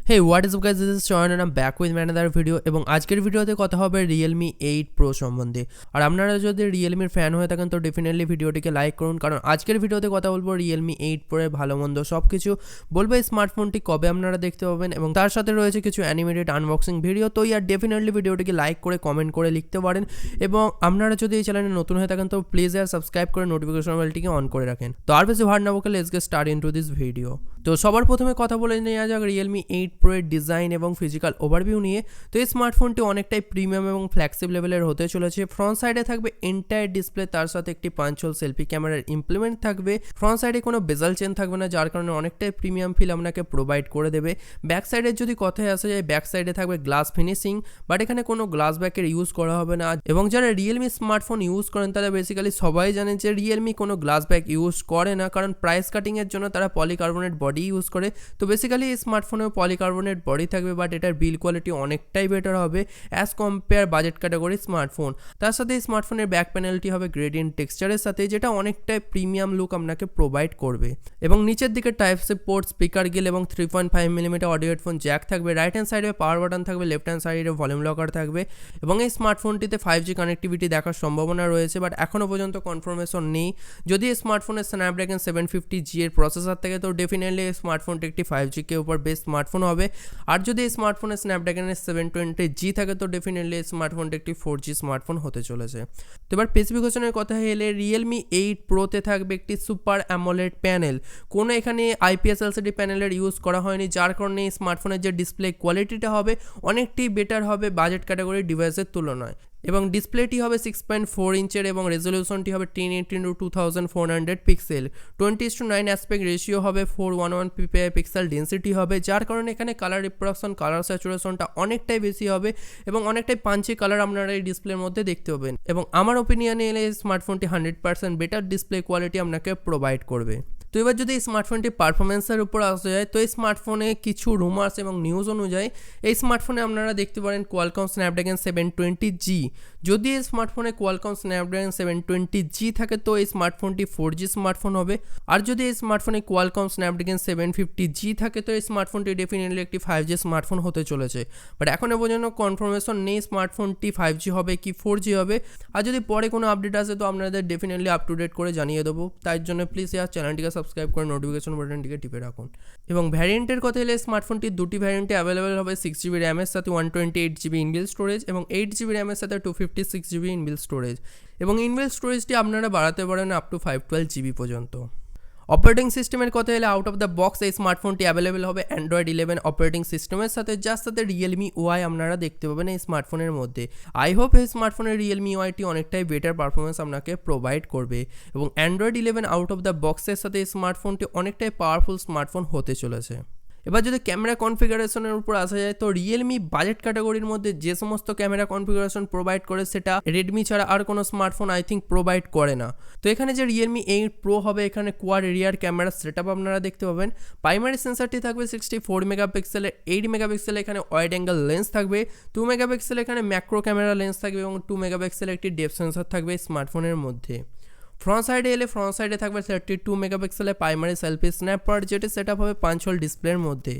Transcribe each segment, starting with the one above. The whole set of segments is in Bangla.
Hey, what is up guys, this is Sean and I'm back with another video এবং আজকের ভিডিওতে কথা হবে REALME 8 Pro সম্বন্ধে। আর আপনারা যদি REALME এর ফ্যান হয়ে থাকেন তো ডেফিনেটলি ভিডিওটিকে লাইক করুন, কারণ আজকের ভিডিওতে কথা বলবো REALME 8 Pro এর ভালো মন্দ সবকিছু বলবো। এই স্মার্টফোনটি কবে আপনারা দেখতে পাবেন এবং তার সাথে রয়েছে কিছু অ্যানিমেটেড আনবক্সিং ভিডিও। তো ইয়ার ডেফিনেটলি ভিডিওটিকে লাইক করে কমেন্ট করে লিখতে পারেন এবং আপনারা যদি এই চ্যানেলে নতুন হয়ে থাকেন তো প্লিজ ইয়ার সাবস্ক্রাইব করে নোটিফিকেশন বেলটিকে অন করে রাখেন। তো আর বেশি ভার না বকে let's get start into this video. তো সবার প্রথমে কথা বলে নেওয়া যাক REALME 8 Pro এর ডিজাইন এবং ফিজিক্যাল ওভারভিউ নিয়ে। তো এই স্মার্টফোনটি অনেকটাই প্রিমিয়াম এবং ফ্ল্যাগশিপ লেভেলের হতে চলেছে। ফ্রন্ট সাইডে থাকবে এন্টায়ার ডিসপ্লে, তার সাথে একটি পাঞ্চ হোল সেলফি ক্যামেরার ইমপ্লিমেন্ট থাকবে। ফ্রন্ট সাইডে কোনো বেজাল চেন থাকবে না, যার কারণে অনেকটাই প্রিমিয়াম ফিল আপনাকে প্রোভাইড করে দেবে। ব্যাক সাইডের যদি কথায় আসা যায়, ব্যাক সাইডে থাকবে গ্লাস ফিনিশিং, বাট এখানে কোনো গ্লাস ব্যাকের ইউজ করা হবে না। এবং যারা REALME স্মার্টফোন ইউজ করেন তারা বেসিক্যালি সবাই জানেন যে REALME কোনো গ্লাস ব্যাক ইউজ করে না, কারণ প্রাইস কাটিংয়ের জন্য তারা পলিকার্বনেট বডি ইউজ করে। তো বেসিক্যালি এই স্মার্টফোনেও পলিকার্বনেট বডি থাকবে, বাট এটার বিল কোয়ালিটি অনেকটাই বেটার হবে as compare budget category smartphone. তার সাথে এই স্মার্টফোনের ব্যাক প্যানেলটি হবে গ্রেডিয়েন্ট টেক্সচারের সাথে, যেটা অনেকটাই প্রিমিয়াম লুক আপনাকে প্রোভাইড করবে। এবং নিচের দিকে type C port, speaker grill এবং 3.5mm অডিও হেডফোন জ্যাক থাকবে। রাইট হ্যান্ড সাইডে পাওয়ার বাটন থাকবে, লেফট হ্যান্ড সাইডে ভলিউম লকার থাকবে। এবং এই স্মার্টফোনটিতে 5G কানেক্টিভিটি দেখার সম্ভাবনা রয়েছে, বাট এখনও পর্যন্ত কনফার্মেশন নেই। যদি এই স্মার্টফোনের স্ন্যাপড্রাগন 750G এর প্রসেসর থাকে তো ডেফিনেটলি এই স্মার্টফোনটি একটি 5G কে উপর বেস্ট স্মার্টফোন হবে। আর যদি এই স্মার্টফোনের স্ন্যাপড্রাগনের 720G থাকে তো ডেফিনেটলি এই স্মার্টফোনটি একটি 4G স্মার্টফোন হতে চলেছে। তো এবার স্পেসিফিকেশনের কথা এলে REALME 8 Proতে থাকবে একটি সুপার অ্যামোলেড প্যানেল। কোনো এখানে IPS LCD প্যানেলের ইউজ করা হয়নি, যার কারণে এই স্মার্টফোনের যে ডিসপ্লে কোয়ালিটিটা হবে অনেকটাই বেটার হবে বাজেট ক্যাটাগরি ডিভাইসের তুলনায়। এবং ডিসপ্লেটি হবে 6.4 ইঞ্চের এবং রেজলিউশনটি হবে 1080x2400 পিক্সেল। 20:9 অ্যাসপেক্ট রেশিও হবে, 411 ppi পিক্সেল ডেন্সিটি হবে, যার কারণে এখানে কালার রিপ্রোডাকশন, কালার স্যাচুরেশনটা অনেকটাই বেশি হবে এবং অনেকটাই পাঞ্চি কালার আপনারা এই ডিসপ্লের মধ্যে দেখতে পাবেন। এবং আমার ওপিনিয়নে এলে এই স্মার্টফোনটি 100% বেটার ডিসপ্লে কোয়ালিটি আপনাকে প্রোভাইড করবে। তো এবার যদি এই স্মার্টফোনটি পারফরমেন্সের উপর আসা যায় তো এই স্মার্টফোনে কিছু রুমার্স এবং নিউজ অনুযায়ী এই স্মার্টফোনে আপনারা দেখতে পারেন কোয়ালকম স্ন্যাপড্রাগন 720G। যদি এই স্মার্টফোনে কোয়ালকম স্ন্যাপড্রাগন 720G থাকে তো এই স্মার্টফোনটি 4G স্মার্টফোন হবে। আর যদি এই স্মার্টফোনে কোয়ালকম স্ন্যাপড্রাগন 750G থাকে তো এই স্মার্টফোনটি ডেফিনেটলি একটি 5G স্মার্টফোন হতে চলেছে। বাট এখনও পর্যন্ত কনফার্মেশন নেই স্মার্টফোনটি 5G হবে কি 4G হবে। আর যদি পরে কোনো আপডেট আসে তো আপনাদের ডেফিনেটলি আপ টু ডেট করে জানিয়ে দেবো। তাই জন্য প্লিজ ইয়ার চ্যানেলটিকে সাবস্ক্রাইব করে নোটিফিকেশন বাটনটিকে টিপে রাখুন। এবং ভ্যারিয়েন্টের কথা এলে স্মার্টফোনটি দুটি ভ্যারিয়েন্টে অ্যাভেলেবেল হবে, 6GB র্যামের সাথে 128GB ইনবিল্ট স্টোরেজ এবং 8GB র্যামের সাথে 256GB ইনবিল্ট স্টোরেজ। এবং ইনবিল্ট স্টোরেজটি আপনারা বাড়াতে পারেন আপ টু 512GB পর্যন্ত। অপারেটিং সিস্টেমের কথা এলে আউট অফ দ্য বক্স এই স্মার্টফোনটি অ্যাভেলেবেল হবে Android 11 অপারেটিং সিস্টেমের সাথে, যার সাথে REALME UI আপনারা দেখতে পাবেন এই স্মার্টফোনের মধ্যে। আই হোপ এই স্মার্টফোনের REALME UIটি অনেকটাই বেটার পারফরমেন্স আপনাকে প্রোভাইড করবে এবং Android 11 আউট অফ দ্য বক্সের সাথে এই স্মার্টফোনটি অনেকটাই পাওয়ারফুল স্মার্টফোন হতে চলেছে। এবার যদি ক্যামেরা কনফিগারেশনের উপর আসা যায় তো REALME বাজেট ক্যাটাগরির মধ্যে যে সমস্ত ক্যামেরা কনফিগারেশন প্রোভাইড করে সেটা Redmi ছাড়া আর কোনো স্মার্টফোন আই থিঙ্ক প্রোভাইড করে না। তো এখানে যে REALME 8 Pro হবে এখানে কোয়াড রিয়ার ক্যামেরা সেটআপ আপনারা দেখতে পাবেন। প্রাইমারি সেন্সারটি থাকবে 64 মেগাপিক্সেলের, 8 মেগাপিক্সেলের এখানে ওয়াইড অ্যাঙ্গেল লেন্স থাকবে, 2 মেগাপিক্সেলের এখানে ম্যাক্রো ক্যামেরা লেন্স থাকবে এবং 2 মেগাপিক্সেলের একটি ডেপথ সেন্সর থাকবে স্মার্টফোনের মধ্যে। ফ্রন্ট সাইডে এলে ফ্রন্ট সাইডে থাকবে 32 মেগাপিক্সেলের প্রাইমারি সেলফি স্ন্যাপ পয়েন্ট, যেটি সেট আপ হবে পাঞ্চ হোল ডিসপ্লের মধ্যে।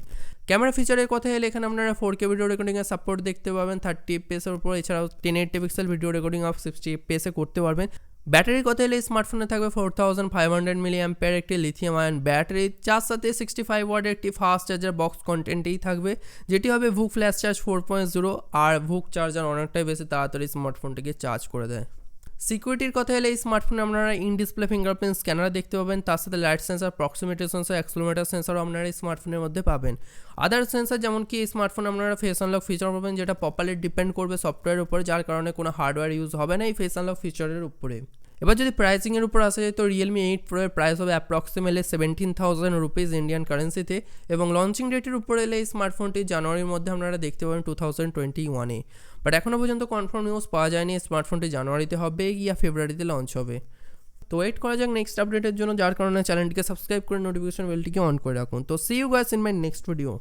ক্যামেরা ফিচারের কথা এলে এখানে আপনারা 4K ভিডিও রেকর্ডিংয়ের সাপোর্ট দেখতে পাবেন 30fps এর উপর, এছাড়াও 1080 pixel video recording of 60fps এ করতে পারবেন। ব্যাটারির কথা এলে স্মার্টফোনে থাকবে 4500 mAh একটি লিথিয়াম আয়ন ব্যাটারি, যার সাথে 65 ওয়াটের একটি ফাস্ট চার্জার বক্স কন্টেন্টেই থাকবে, যেটি হবে VOOC ফ্ল্যাশ চার্জ 4.0। আর VOOC চার্জার অনেকটাই বেশি তাড়াতাড়ি স্মার্টফোনটিকে চার্জ করে দেয়। সিকিউরিটির কথা এলে এই স্মার্টফোনে আপনারা ইন ডিসপ্লে ফিঙ্গারপ্রিন্ট স্ক্যানার দেখতে পাবেন, তার সাথে light sensor, proximity sensor, accelerometer সেন্সরও আপনারা এই স্মার্টফোনের মধ্যে পাবেন। আদার সেন্সর যেমন কি এই স্মার্টফোনে আপনারা ফেস আনলক ফিচার পাবেন, যেটা প্রপারলি ডিপেন্ড করবে সফটওয়্যারের উপরে, যার কারণে কোনো হার্ডওয়্যার ইউজ হবে না এই ফেস আনলক ফিচারের উপরে। এবার যদি প্রাইসিংয়ের উপর আসা যায় তো REALME 8 Pro এর প্রাইস হবে অ্যাপ্রক্সিমেটলি 17,000 রুপিস ইন্ডিয়ান কারেন্সিতে। এবং লঞ্চিং ডেটের উপর এলে এই স্মার্টফোনটি জানুয়ারির মধ্যে আপনারা দেখতে পাবেন 2021-এ। বাট এখনও পর্যন্ত কনফার্ম নিউজ পাওয়া যায়নি স্মার্টফোনটি জানুয়ারিতে হবে ইয়া ফেব্রুয়ারিতে লঞ্চ হবে। তো ওয়েট করা যাক নেক্সট আপডেটের জন্য, যার কারণে চ্যানেলটিকে সাবস্ক্রাইব করে নোটিফিকেশন বেলটিকে অন করে রাখুন। তো see you guys in my next video.